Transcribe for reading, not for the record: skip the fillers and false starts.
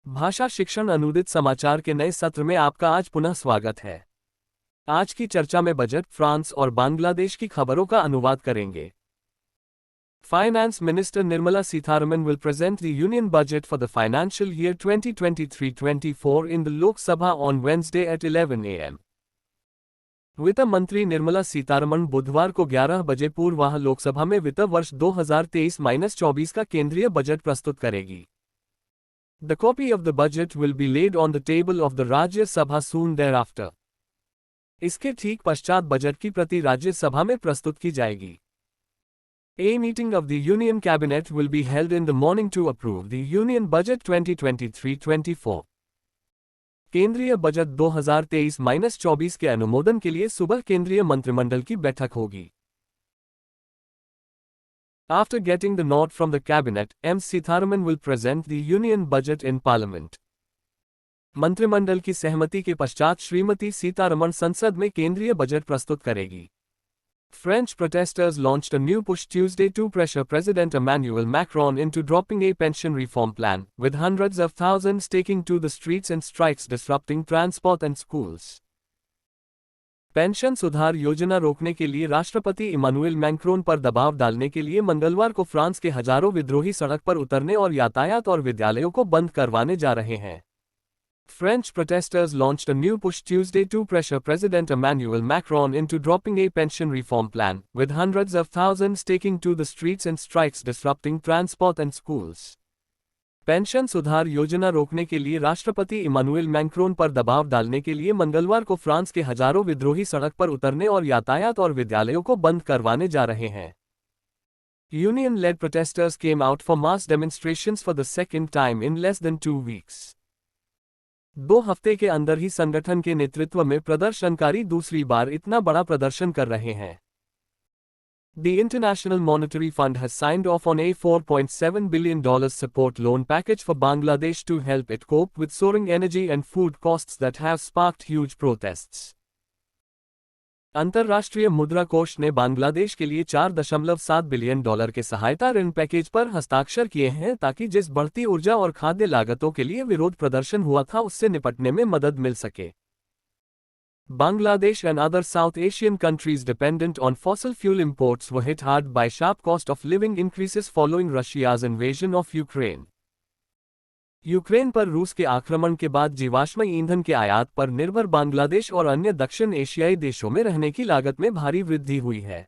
भाषा शिक्षण अनुदित समाचार के नए सत्र में आपका आज पुनः स्वागत है। आज की चर्चा में बजट, फ्रांस और बांग्लादेश की खबरों का अनुवाद करेंगे। Finance minister Nirmala Sitharaman will present the union budget for the financial year 2023-24 in the Lok Sabha on Wednesday at 11 a.m. वित्त मंत्री निर्मला सीतारमण बुधवार को 11 बजे पूर्वाह लोकसभा में वित्त वर्ष 2023-24 का केंद्रीय बजट प्रस्तुत करेगी। The copy of the budget will be laid on the table of the Rajya Sabha soon thereafter. इसके ठीक पश्चात बजट की प्रति राज्य सभा में प्रस्तुत की जाएगी। A meeting of the Union Cabinet will be held in the morning to approve the Union Budget 2023-24. केंद्रीय बजट 2023-24 के अनुमोदन के लिए सुबह केंद्रीय मंत्रिमंडल की बैठक होगी। After getting the nod from the cabinet, M. Sitharaman will present the union budget in parliament. मंत्रिमंडल की सहमति के पश्चात श्रीमती सीतारमण संसद में केंद्रीय बजट प्रस्तुत करेगी। French protesters launched a new push Tuesday to pressure President Emmanuel Macron into dropping a pension reform plan, with hundreds of thousands taking to the streets in strikes disrupting transport and schools. Pension सुधार योजना रोकने के लिए राष्ट्रपति Emmanuel Macron पर दबाव डालने के लिए मंगलवार को फ्रांस के हजारों विद्रोही सड़क पर उतरने और यातायात और विद्यालयों को बंद करवाने जा रहे हैं। French protesters launched a new push Tuesday to pressure President Emmanuel Macron into dropping a pension reform plan, with hundreds of thousands taking to the streets in strikes disrupting transport and schools. Pension सुधार योजना रोकने के लिए राष्ट्रपति Emmanuel Macron पर दबाव डालने के लिए मंगलवार को फ्रांस के हजारों विद्रोही सड़क पर उतरने और यातायात और विद्यालयों को बंद करवाने जा रहे हैं। Union-led protesters came out for mass demonstrations for the second time in less than 2 weeks. 2 हफ्ते के अंदर ही संगठन के नेतृत्व में प्रदर्शनकारी दूसरी बार इतना बड़ा प्रदर्शन कर रहे हैं। The International Monetary Fund has signed off on a $4.7 billion support loan package for Bangladesh to help it cope with soaring energy and food costs that have sparked huge protests. अंतर्राष्ट्रीय मुद्रा कोष ने बांग्लादेश के लिए $4.7 बिलियन के सहायता ऋण package पर हस्ताक्षर किए हैं ताकि जिस बढ़ती ऊर्जा और खाद्य लागतों के लिए विरोध प्रदर्शन हुआ था उससे निपटने में मदद मिल सके। Bangladesh and other South Asian countries dependent on fossil fuel imports were hit hard by sharp cost of living increases following Russia's invasion of Ukraine. Ukraine पर रूस के आक्रमण के बाद जीवाश्म ईंधन के आयात पर निर्भर बांग्लादेश और अन्य दक्षिण एशियाई देशों में रहने की लागत में भारी वृद्धि हुई है।